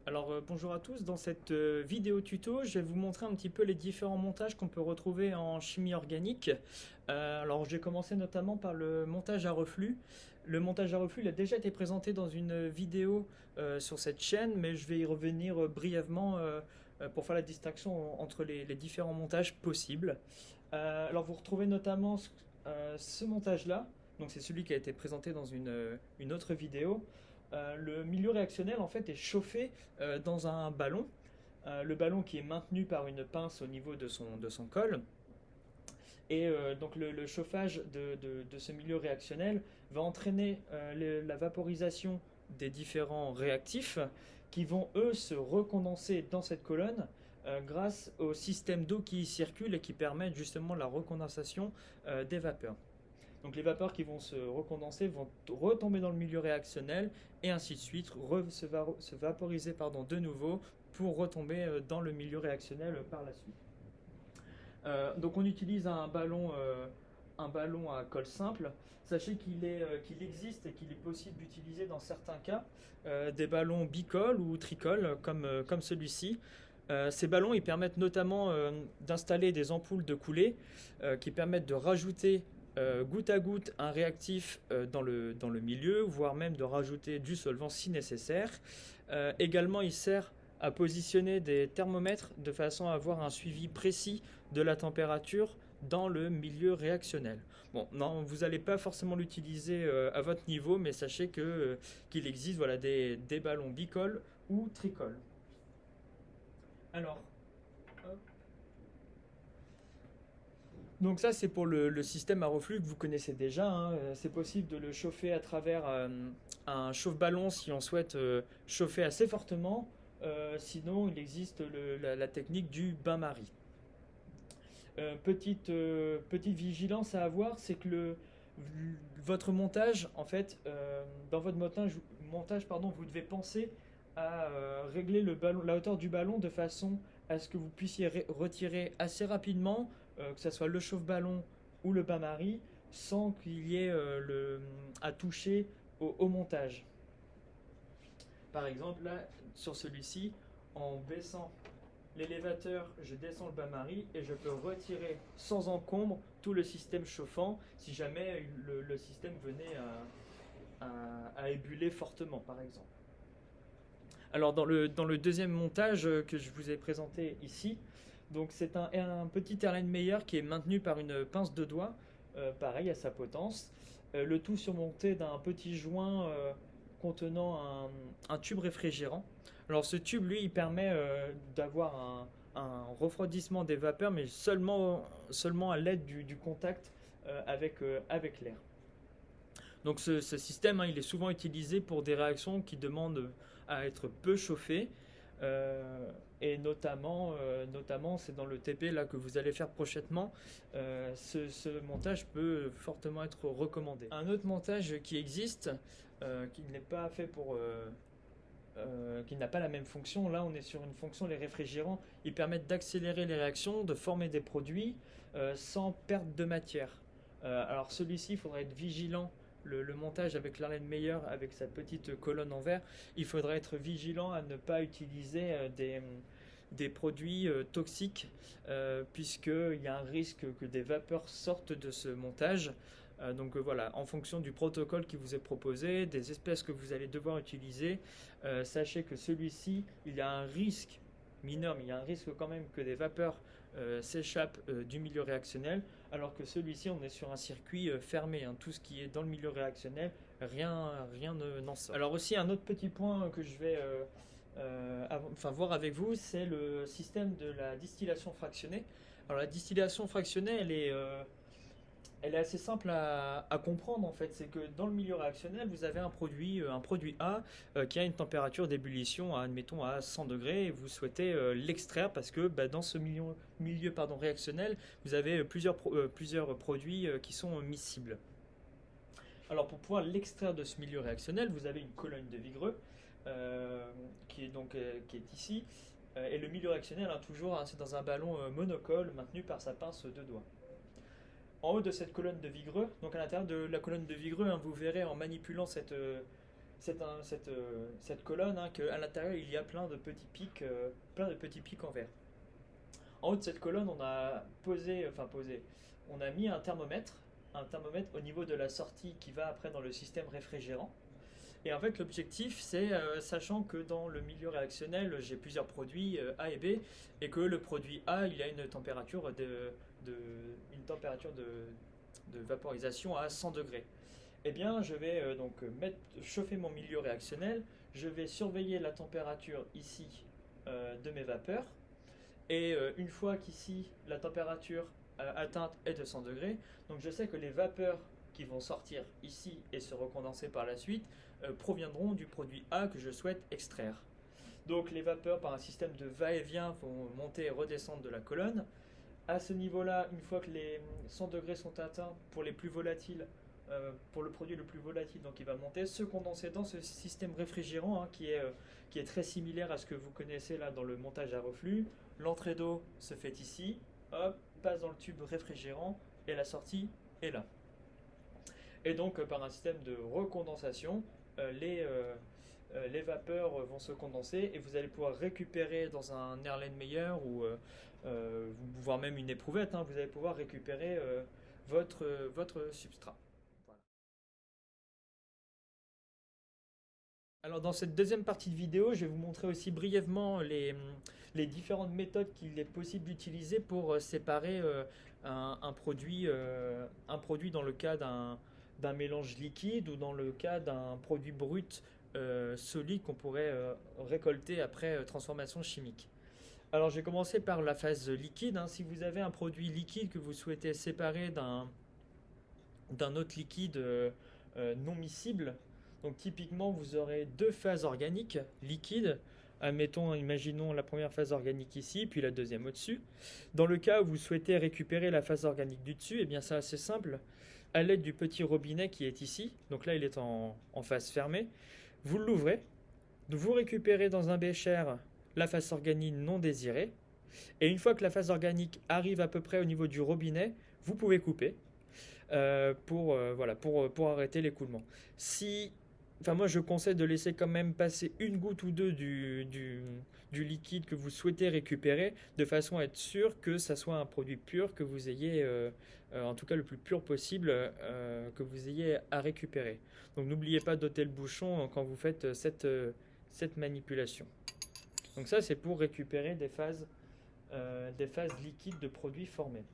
Bonjour à tous, dans cette vidéo tuto, je vais vous montrer un petit peu les différents montages qu'on peut retrouver en chimie organique. J'ai commencé notamment par le montage à reflux. Le montage à reflux il a déjà été présenté dans une vidéo sur cette chaîne, mais je vais y revenir brièvement pour faire la distinction entre les différents montages possibles. Vous retrouvez notamment ce montage-là, donc c'est celui qui a été présenté dans une autre vidéo. Le milieu réactionnel en fait est chauffé dans un ballon. Le ballon qui est maintenu par une pince au niveau de son col. Et donc le chauffage de ce milieu réactionnel va entraîner la vaporisation des différents réactifs qui vont eux se recondenser dans cette colonne grâce au système d'eau qui y circule et qui permet justement la recondensation des vapeurs. Donc les vapeurs qui vont se recondenser vont retomber dans le milieu réactionnel et ainsi de suite se vaporiser de nouveau pour retomber dans le milieu réactionnel par la suite. Donc on utilise un ballon à colle simple. Sachez qu'il existe et qu'il est possible d'utiliser dans certains cas des ballons bicoles ou tricoles comme celui-ci. Ces ballons ils permettent notamment d'installer des ampoules de coulée qui permettent de rajouter goutte à goutte un réactif dans le milieu, voire même de rajouter du solvant si nécessaire. Également, il sert à positionner des thermomètres de façon à avoir un suivi précis de la température dans le milieu réactionnel. Bon, non, vous n'allez pas forcément l'utiliser à votre niveau, mais sachez qu'il existe des ballons bicoles ou tricoles. Alors, donc ça c'est pour le système à reflux que vous connaissez déjà, hein. C'est possible de le chauffer à travers un chauffe-ballon si on souhaite chauffer assez fortement. Sinon il existe la technique du bain-marie. Petite vigilance à avoir, c'est que votre montage, en fait, dans votre montage vous devez penser à régler la hauteur du ballon de façon à ce que vous puissiez retirer assez rapidement, que ce soit le chauffe-ballon ou le bain-marie, sans qu'il y ait à toucher au montage. Par exemple, là, sur celui-ci, en baissant l'élévateur, je descends le bain-marie et je peux retirer sans encombre tout le système chauffant si jamais le système venait à ébuler fortement, par exemple. Alors dans le deuxième montage que je vous ai présenté ici, donc c'est un petit Erlenmeyer qui est maintenu par une pince de doigt, pareil à sa potence, le tout surmonté d'un petit joint contenant un tube réfrigérant. Alors ce tube, lui, il permet d'avoir un refroidissement des vapeurs, mais seulement à l'aide du contact avec l'air. Donc ce système, hein, il est souvent utilisé pour des réactions qui demandent à être peu chauffées. Et notamment c'est dans le TP là, que vous allez faire prochainement. Ce montage peut fortement être recommandé. Un autre montage qui existe, qui n'est pas fait qui n'a pas la même fonction. Là, on est sur une fonction, les réfrigérants, ils permettent d'accélérer les réactions, de former des produits sans perte de matière. Alors celui-ci, il faudra être vigilant. Le montage avec l'Erlenmeyer, avec sa petite colonne en verre, il faudra être vigilant à ne pas utiliser des produits toxiques, puisqu'il y a un risque que des vapeurs sortent de ce montage. Voilà, en fonction du protocole qui vous est proposé, des espèces que vous allez devoir utiliser, sachez que celui-ci, il y a un risque mineur, mais il y a un risque quand même que des vapeurs s'échappent du milieu réactionnel, alors que celui-ci, on est sur un circuit fermé, hein. Tout ce qui est dans le milieu réactionnel, rien n'en sort. Alors aussi, un autre petit point que je vais voir avec vous, c'est le système de la distillation fractionnée. Alors la distillation fractionnée, elle est assez simple à comprendre en fait. C'est que dans le milieu réactionnel, vous avez un produit A qui a une température d'ébullition admettons à 100 degrés et vous souhaitez l'extraire parce que dans ce milieu réactionnel, vous avez plusieurs produits qui sont miscibles. Alors pour pouvoir l'extraire de ce milieu réactionnel, vous avez une colonne de Vigreux qui est ici. Et le milieu réactionnel, hein, toujours, hein, c'est dans un ballon monocole maintenu par sa pince de doigt. En haut de cette colonne de Vigreux, donc à l'intérieur de la colonne de Vigreux, hein, vous verrez en manipulant cette colonne, hein, qu'à l'intérieur il y a plein de petits pics en verre. En haut de cette colonne, on a on a mis un thermomètre au niveau de la sortie qui va après dans le système réfrigérant. Et en fait, l'objectif, c'est, sachant que dans le milieu réactionnel, j'ai plusieurs produits A et B, et que le produit A, il a de, une température de vaporisation à 100 degrés. Eh bien, je vais chauffer mon milieu réactionnel, je vais surveiller la température ici de mes vapeurs, et une fois qu'ici, la température atteinte est de 100 degrés, donc je sais que les vapeurs qui vont sortir ici et se recondenser par la suite proviendront du produit A que je souhaite extraire. Donc les vapeurs, par un système de va-et-vient, vont monter et redescendre de la colonne. À ce niveau-là, une fois que les 100 degrés sont atteints, pour les plus volatiles, pour le produit le plus volatile, donc il va monter, se condenser dans ce système réfrigérant hein, qui est très similaire à ce que vous connaissez là dans le montage à reflux. L'entrée d'eau se fait ici, hop, passe dans le tube réfrigérant et la sortie est là. Et donc par un système de recondensation, les vapeurs vont se condenser et vous allez pouvoir récupérer dans un Erlenmeyer ou voire même une éprouvette, hein, vous allez pouvoir récupérer votre substrat. Voilà. Alors dans cette deuxième partie de vidéo, je vais vous montrer aussi brièvement les différentes méthodes qu'il est possible d'utiliser pour séparer un produit dans le cas d'un mélange liquide ou dans le cas d'un produit brut solide qu'on pourrait récolter après transformation chimique. Alors je vais commencer par la phase liquide, hein. Si vous avez un produit liquide que vous souhaitez séparer d'un autre liquide non miscible, donc typiquement vous aurez deux phases organiques liquides. Imaginons la première phase organique ici, puis la deuxième au-dessus. Dans le cas où vous souhaitez récupérer la phase organique du dessus, eh bien c'est assez simple. À l'aide du petit robinet qui est ici, donc là il est en phase fermée, vous l'ouvrez, vous récupérez dans un bécher la phase organique non désirée, et une fois que la phase organique arrive à peu près au niveau du robinet, vous pouvez couper pour arrêter l'écoulement. Moi je conseille de laisser quand même passer une goutte ou deux du liquide que vous souhaitez récupérer, de façon à être sûr que ça soit un produit pur que vous ayez, en tout cas le plus pur possible, que vous ayez à récupérer. Donc n'oubliez pas d'ôter le bouchon quand vous faites cette manipulation. Donc ça c'est pour récupérer des phases liquides de produits formés.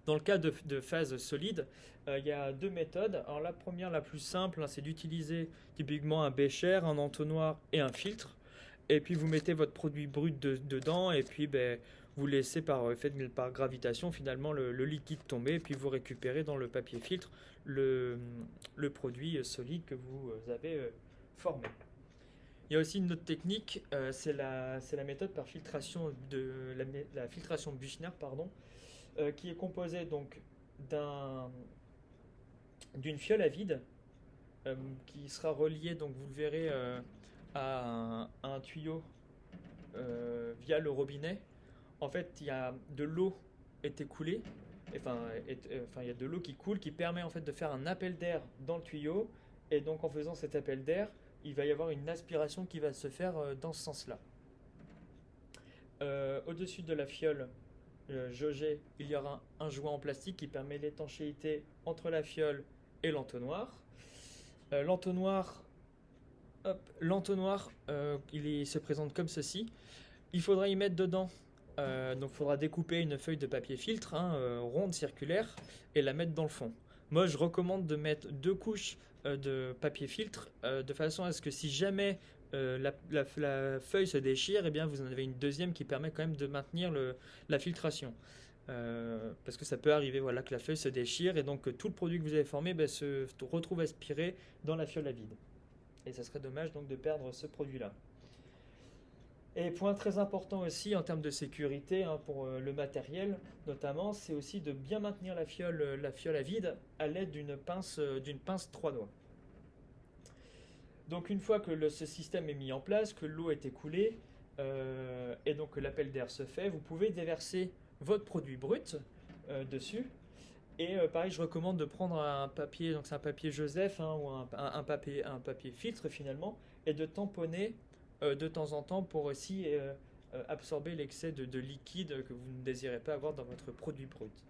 Dans le cas de phase solide, il y a deux méthodes. Alors la première, la plus simple, hein, c'est d'utiliser typiquement un bécher, un entonnoir et un filtre. Et puis vous mettez votre produit brut dedans et puis vous laissez par gravitation finalement le liquide tomber et puis vous récupérez dans le papier filtre le produit solide que vous avez formé. Il y a aussi une autre technique, c'est la méthode par filtration la filtration Büchner, pardon, qui est composée donc d'une fiole à vide qui sera reliée, donc vous le verrez, à un tuyau via le robinet. En fait, il y a de l'eau est écoulée, il y a de l'eau qui coule qui permet en fait de faire un appel d'air dans le tuyau, et donc en faisant cet appel d'air, il va y avoir une aspiration qui va se faire dans ce sens-là. Au-dessus de la fiole jaugée, il y aura un joint en plastique qui permet l'étanchéité entre la fiole et l'entonnoir. L'entonnoir, il se présente comme ceci. Il faudra y mettre dedans, donc il faudra découper une feuille de papier filtre, hein, ronde, circulaire, et la mettre dans le fond. Moi, je recommande de mettre 2 couches de papier filtre, de façon à ce que si jamais la feuille se déchire, eh bien vous en avez une deuxième qui permet quand même de maintenir la filtration. Parce que ça peut arriver que la feuille se déchire et donc que tout le produit que vous avez formé se retrouve aspiré dans la fiole à vide. Et ça serait dommage donc de perdre ce produit-là. Et point très important aussi en termes de sécurité, hein, pour le matériel notamment, c'est aussi de bien maintenir la fiole à vide à l'aide d'une pince 3 doigts. Donc une fois que ce système est mis en place, que l'eau est écoulée et donc que l'appel d'air se fait, vous pouvez déverser votre produit brut dessus Et pareil, je recommande de prendre un papier, donc c'est un papier Joseph, hein, ou un papier filtre finalement, et de tamponner de temps en temps pour aussi absorber l'excès de liquide que vous ne désirez pas avoir dans votre produit brut.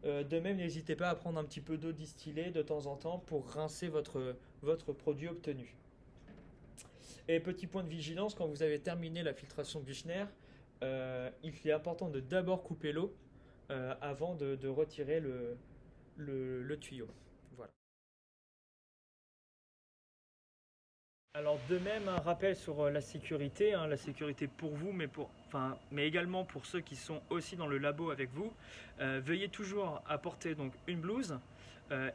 De même, n'hésitez pas à prendre un petit peu d'eau distillée de temps en temps pour rincer votre produit obtenu. Et petit point de vigilance, quand vous avez terminé la filtration Büchner, il est important de d'abord couper l'eau avant de retirer le tuyau. Voilà. Alors de même, un rappel sur la sécurité, hein, la sécurité pour vous, mais également pour ceux qui sont aussi dans le labo avec vous. Veuillez toujours apporter donc une blouse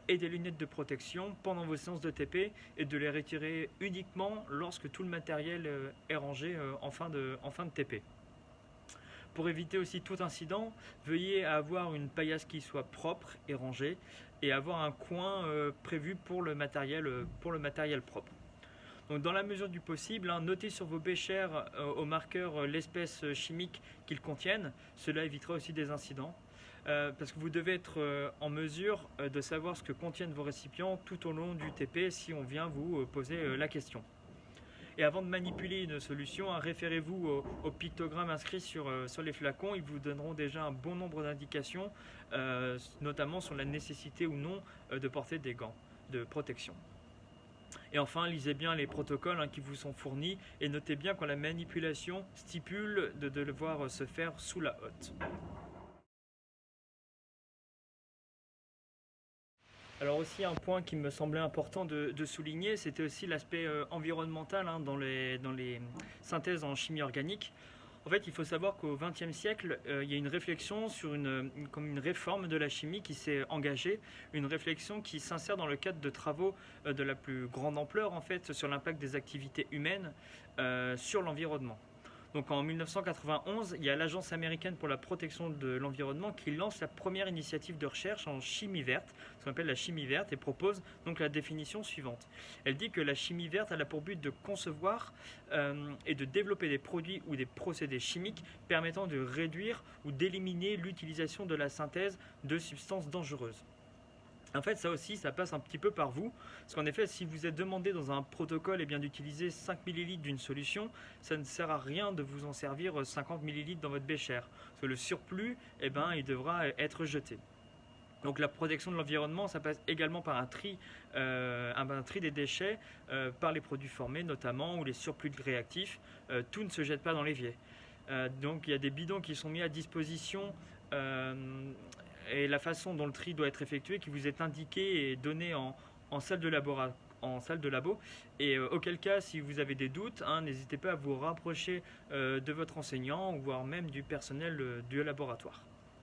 et des lunettes de protection pendant vos séances de TP et de les retirer uniquement lorsque tout le matériel est rangé en fin de TP. Pour éviter aussi tout incident, veuillez avoir une paillasse qui soit propre et rangée et avoir un coin prévu pour le matériel propre. Donc dans la mesure du possible, hein, notez sur vos béchers au marqueur l'espèce chimique qu'ils contiennent. Cela évitera aussi des incidents. Parce que vous devez être en mesure de savoir ce que contiennent vos récipients tout au long du TP si on vient vous poser la question. Et avant de manipuler une solution, hein, référez-vous au pictogramme inscrit sur les flacons. Ils vous donneront déjà un bon nombre d'indications, notamment sur la nécessité ou non de porter des gants de protection. Et enfin, lisez bien les protocoles qui vous sont fournis et notez bien quand la manipulation stipule de devoir se faire sous la hotte. Alors aussi un point qui me semblait important de souligner, c'était aussi l'aspect environnemental dans les synthèses en chimie organique. En fait, il faut savoir qu'au XXe siècle, il y a une réflexion sur comme une réforme de la chimie qui s'est engagée, une réflexion qui s'insère dans le cadre de travaux de la plus grande ampleur en fait sur l'impact des activités humaines sur l'environnement. Donc en 1991, il y a l'Agence américaine pour la protection de l'environnement qui lance la première initiative de recherche en chimie verte, ce qu'on appelle la chimie verte, et propose donc la définition suivante. Elle dit que la chimie verte elle a pour but de concevoir et de développer des produits ou des procédés chimiques permettant de réduire ou d'éliminer l'utilisation de la synthèse de substances dangereuses. En fait, ça aussi, ça passe un petit peu par vous. Parce qu'en effet, si vous êtes demandé dans un protocole d'utiliser 5 ml d'une solution, ça ne sert à rien de vous en servir 50 ml dans votre bécher. Parce que le surplus, il devra être jeté. Donc la protection de l'environnement, ça passe également par un tri des déchets par les produits formés notamment ou les surplus de réactifs. Tout ne se jette pas dans l'évier. Donc il y a des bidons qui sont mis à disposition et la façon dont le tri doit être effectué qui vous est indiqué et donné en salle de labo. Et auquel cas, si vous avez des doutes, n'hésitez pas à vous rapprocher de votre enseignant ou voire même du personnel du laboratoire.